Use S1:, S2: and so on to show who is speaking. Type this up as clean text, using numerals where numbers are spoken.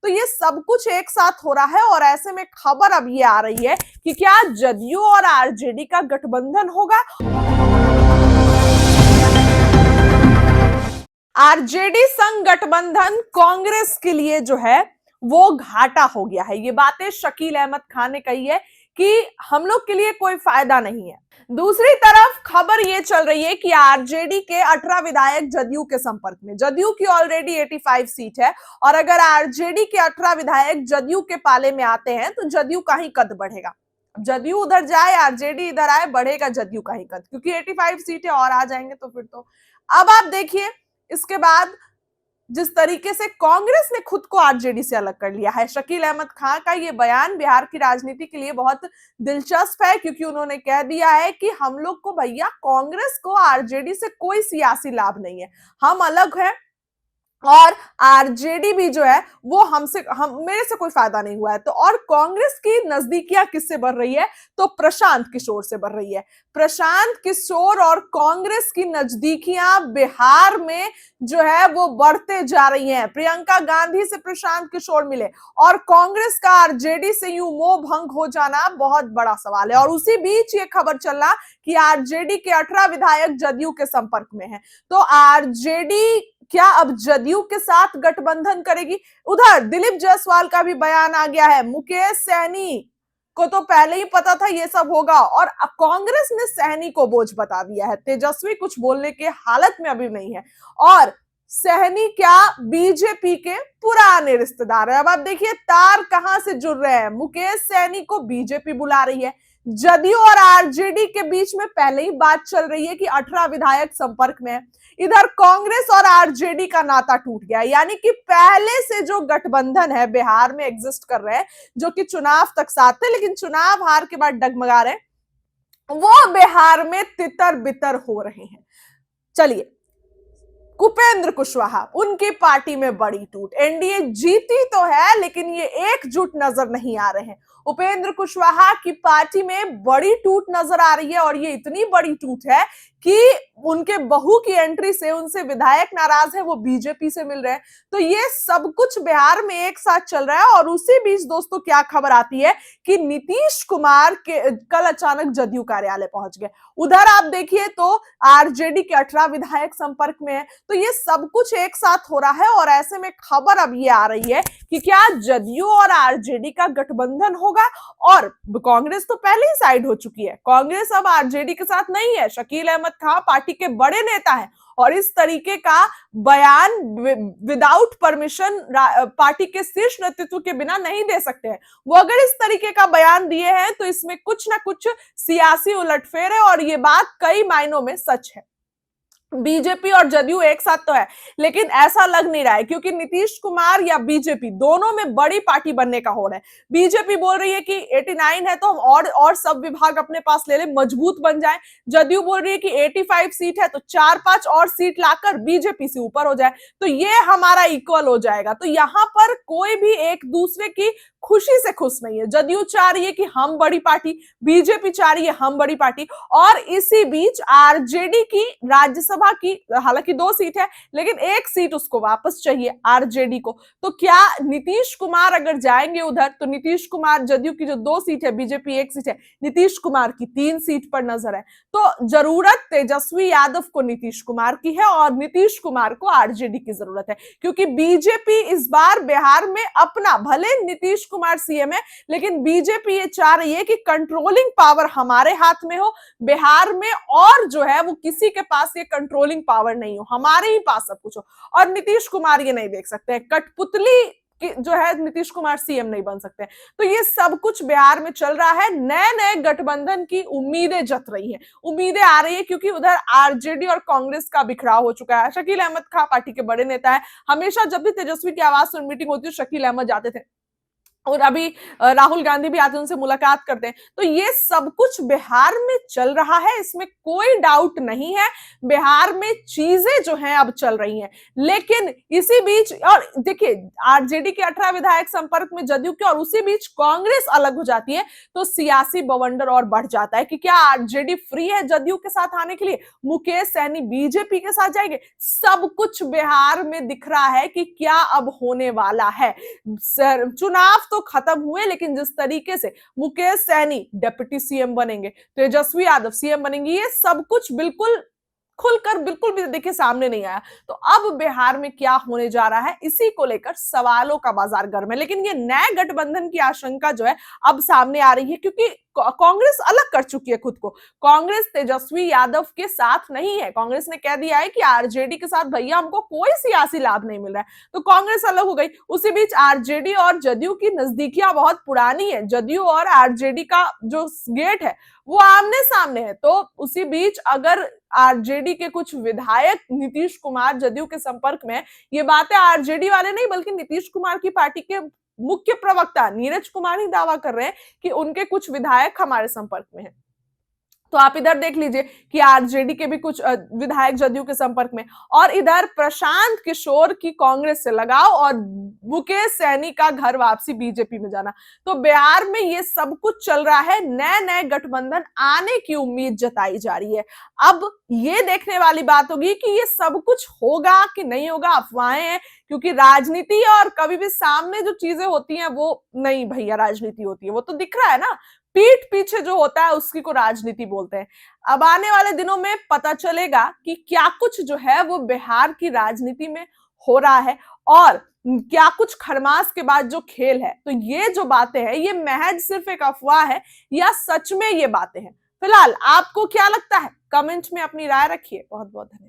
S1: तो ये सब कुछ एक साथ हो रहा है और ऐसे में खबर अब ये आ रही है कि क्या जदयू और आरजेडी का गठबंधन होगा। आरजेडी संग गठबंधन कांग्रेस के लिए जो है वो घाटा हो गया है। ये बातें शकील अहमद खान ने कही है कि हम लोग के लिए कोई फायदा नहीं है। दूसरी तरफ खबर ये चल रही है कि आरजेडी के 18 विधायक जदयू के संपर्क में। जदयू की ऑलरेडी 85 सीट है और अगर आरजेडी के 18 विधायक जदयू के पाले में आते हैं तो जदयू का ही कद बढ़ेगा। जदयू उधर जाए, आरजेडी इधर आए, बढ़ेगा जदयू का ही कद, क्योंकि 85 सीटें और आ जाएंगे तो फिर तो। अब आप देखिए इसके बाद जिस तरीके से कांग्रेस ने खुद को आरजेडी से अलग कर लिया है। शकील अहमद खान का ये बयान बिहार की राजनीति के लिए बहुत दिलचस्प है, क्योंकि उन्होंने कह दिया है कि हम लोग को भैया कांग्रेस को आरजेडी से कोई सियासी लाभ नहीं है, हम अलग हैं और आरजेडी भी जो है वो मेरे से कोई फायदा नहीं हुआ है। तो और कांग्रेस की नजदीकियां किससे बढ़ रही है, तो प्रशांत किशोर से बढ़ रही है। प्रशांत किशोर और कांग्रेस की नजदीकियां बिहार में जो है वो बढ़ते जा रही हैं। प्रियंका गांधी से प्रशांत किशोर मिले और कांग्रेस का आरजेडी से यूं मोह भंग हो जाना बहुत बड़ा सवाल है। और उसी बीच ये खबर चला कि आरजेडी के 18 विधायक जदयू के संपर्क में हैं। तो आरजेडी क्या अब जदयू के साथ गठबंधन करेगी? उधर दिलीप जायसवाल का भी बयान आ गया है। मुकेश सहनी को तो पहले ही पता था ये सब होगा और कांग्रेस ने सहनी को बोझ बता दिया है। तेजस्वी कुछ बोलने के हालत में अभी नहीं है और सहनी क्या बीजेपी के पुराने रिश्तेदार है। अब आप देखिए तार कहां से जुड़ रहे हैं। मुकेश सहनी को बीजेपी बुला रही है। जदयू और आरजेडी के बीच में पहले ही बात चल रही है कि 18 विधायक संपर्क में है। इधर कांग्रेस और आरजेडी का नाता टूट गया, यानी कि पहले से जो गठबंधन है बिहार में एग्जिस्ट कर रहे हैं, जो कि चुनाव तक साथ थे लेकिन चुनाव हार के बाद डगमगा रहे हैं, वो बिहार में तितर बितर हो रहे हैं। चलिए, उपेंद्र कुशवाहा, उनकी पार्टी में बड़ी टूट। एनडीए जीती तो है लेकिन ये एकजुट नजर नहीं आ रहे हैं। उपेंद्र कुशवाहा की पार्टी में बड़ी टूट नजर आ रही है और ये इतनी बड़ी टूट है कि उनके बहू की एंट्री से उनसे विधायक नाराज है, वो बीजेपी से मिल रहे हैं। तो ये सब कुछ बिहार में एक साथ चल रहा है और उसी बीच दोस्तों क्या खबर आती है कि नीतीश कुमार के कल अचानक जदयू कार्यालय पहुंच गए। उधर आप देखिए तो आरजेडी के 18 विधायक संपर्क में है। तो ये सब कुछ एक साथ हो रहा है और ऐसे में खबर अब ये आ रही है कि क्या जदयू और आरजेडी का गठबंधन होगा। और कांग्रेस तो पहले ही साइड हो चुकी है, कांग्रेस अब आरजेडी के साथ नहीं है। शकील अहमद खान पार्टी के बड़े नेता हैं और इस तरीके का बयान विदाउट परमिशन पार्टी के शीर्ष नेतृत्व के बिना नहीं दे सकते हैं। वो अगर इस तरीके का बयान दिए हैं तो इसमें कुछ ना कुछ सियासी उलटफेर है और ये बात कई मायनों में सच है। बीजेपी और जदयू एक साथ तो है लेकिन ऐसा लग नहीं रहा है, क्योंकि नीतीश कुमार या बीजेपी दोनों में बड़ी पार्टी बनने का हो रहा है। बीजेपी बोल रही है कि 89 है तो हम और सब विभाग अपने पास ले ले, मजबूत बन जाए। जदयू बोल रही है कि 85 सीट है तो 4-5 और सीट लाकर बीजेपी से ऊपर हो जाए तो ये हमारा इक्वल हो जाएगा। तो यहां पर कोई भी एक दूसरे की खुशी से खुश नहीं है। जदयू चाह रही है कि हम बड़ी पार्टी, बीजेपी चाह रही है हम बड़ी पार्टी। और इसी बीच आरजेडी की राज्यसभा की हालांकि 2 सीट है लेकिन 1 सीट उसको वापस चाहिए आरजेडी को। तो क्या नीतीश कुमार अगर जाएंगे उधर तो नीतीश कुमार, जदयू की जो 2 सीट है, बीजेपी 1 सीट है, नीतीश कुमार की 3 सीट पर नजर है। तो जरूरत तेजस्वी यादव को नीतीश कुमार की है और नीतीश कुमार को आरजेडी की जरूरत है, क्योंकि बीजेपी इस बार बिहार में अपना, भले नीतीश कुमार सीएम है लेकिन बीजेपी ये चाह रही है कि कंट्रोलिंग पावर हमारे हाथ में हो बिहार में, और जो है वो किसी के पास ये कंट्रोलिंग पावर नहीं हो, हमारे ही पास सब कुछ हो। और नीतीश कुमार ये नहीं देख सकते, कठपुतली जो है नीतीश कुमार सीएम नहीं बन सकते। तो ये सब कुछ बिहार में चल रहा है। नए नए गठबंधन की उम्मीदें जत रही हैं, उम्मीदें आ रही है, क्योंकि उधर आरजेडी और कांग्रेस का बिखराव हो चुका है। शकील अहमद खान पार्टी के बड़े नेता है, हमेशा जब भी तेजस्वी की आवाज सुन मीटिंग होती है शकील अहमद जाते थे। और अभी राहुल गांधी भी आते हैं, उनसे मुलाकात करते हैं। तो ये सब कुछ बिहार में चल रहा है, इसमें कोई डाउट नहीं है। बिहार में चीजें जो हैं अब चल रही हैं, लेकिन इसी बीच और देखिए आरजेडी के 18 विधायक संपर्क में जदयू के, और उसी बीच कांग्रेस अलग हो जाती है, तो सियासी बवंडर और बढ़ जाता है कि क्या आरजेडी फ्री है जदयू के साथ आने के लिए, मुकेश सहनी बीजेपी के साथ जाएंगे। सब कुछ बिहार में दिख रहा है कि क्या अब होने वाला है। चुनाव तो खत्म हुए, लेकिन जिस तरीके से मुकेश सहनी डिप्टी सीएम बनेंगे, तेजस्वी यादव सीएम बनेंगे, ये सब कुछ बिल्कुल खुलकर बिल्कुल भी देखिए सामने नहीं आया। तो अब बिहार में क्या होने जा रहा है, इसी को लेकर सवालों का बाजार गर्म है। लेकिन ये नए गठबंधन की आशंका जो है अब सामने आ रही है, क्योंकि कांग्रेस अलग कर चुकी है खुद को। कांग्रेस तेजस्वी यादव के साथ नहीं है। कांग्रेस ने कह दिया है कि आरजेडी के साथ भैया हमको कोई सियासी लाभ नहीं मिल रहा है, तो कांग्रेस अलग हो गई। उसी बीच आरजेडी और जदयू की नजदीकियां बहुत पुरानी है। जदयू और आरजेडी का जो गेट है वो आमने सामने है। तो उसी बीच अगर आरजेडी के कुछ विधायक नीतीश कुमार जदयू के संपर्क में, ये बातें आरजेडी वाले नहीं बल्कि नीतीश कुमार की पार्टी के मुख्य प्रवक्ता नीरज कुमार ही दावा कर रहे हैं कि उनके कुछ विधायक हमारे संपर्क में हैं। तो आप इधर देख लीजिए कि आरजेडी के भी कुछ विधायक जदयू के संपर्क में, और इधर प्रशांत किशोर की कांग्रेस से लगाव और मुकेश सहनी का घर वापसी बीजेपी में जाना। तो बिहार में ये सब कुछ चल रहा है, नए नए गठबंधन आने की उम्मीद जताई जा रही है। अब ये देखने वाली बात होगी कि ये सब कुछ होगा कि नहीं होगा, अफवाहें हैं, क्योंकि राजनीति और कभी भी सामने जो चीजें होती हैं वो नहीं भैया राजनीति होती है, वो तो दिख रहा है ना, पीठ पीछे जो होता है उसकी को राजनीति बोलते हैं। अब आने वाले दिनों में पता चलेगा कि क्या कुछ जो है वो बिहार की राजनीति में हो रहा है, और क्या कुछ खरमास के बाद जो खेल है। तो ये जो बातें हैं ये महज सिर्फ एक अफवाह है या सच में ये बातें हैं। फिलहाल आपको क्या लगता है, कमेंट में अपनी राय रखिए। बहुत बहुत धन्यवाद।